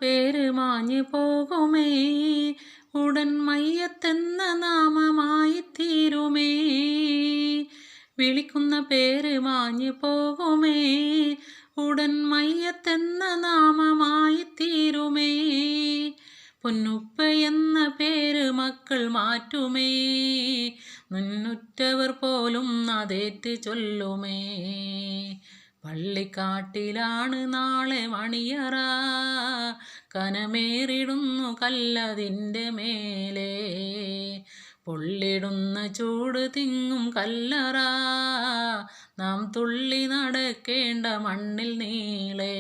പേര് മാഞ്ഞു പോകുമേ, ഉടൻ മയ്യത്തെന്ന നാമമായി തീരുമേ. വിളിക്കുന്ന പേര് മാഞ്ഞു പോകുമേ, ഉടൻ മയ്യത്തെന്ന നാമമായി തീരുമേ. പൊന്നുപ്പ എന്ന പേര് മക്കൾ മാറ്റുമേ, മുന്നുറ്റവർ പോലും അതേറ്റ് ചൊല്ലുമേ. പള്ളിക്കാട്ടിലാണ് നാളെ മണിയറ, കനമേറിടുന്നു കല്ലതിൻ്റെ മേലെ. പൊള്ളിടുന്ന ചൂട് തിങ്ങും കല്ലറ, നാം തുള്ളി നടക്കേണ്ട മണ്ണിൽ നീളെ.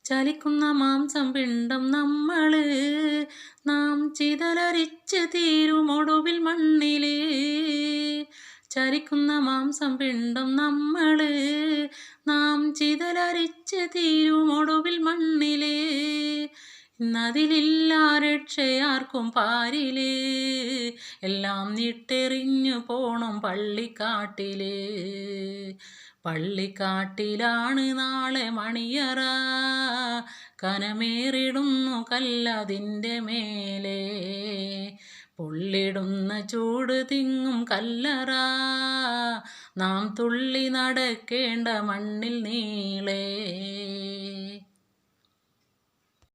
ചലിക്കുന്ന മാംസം പിണ്ടം നമ്മള്, നാം ചിതലരിച്ച് തീരുമൊടുവിൽ മണ്ണില്. ചലിക്കുന്ന മാംസം പിണ്ടം നമ്മള്, നാം ചിതലരിച്ച് തീരുമൊടുവിൽ മണ്ണില്. ഇന്നതിലില്ല രക്ഷയാർക്കും പാരില്, എല്ലാം നിട്ടെറിഞ്ഞു പോണം പള്ളിക്കാട്ടില്. പള്ളിക്കാട്ടിലാണ് നാളെ മണിയറ, കനമേറിടുന്നു കല്ലതിൻ്റെ മേലെ. പൊള്ളിടുന്ന ചൂട് തിങ്ങും കല്ലറ, നാം തുള്ളി നടക്കേണ്ട മണ്ണിൽ നീളെ.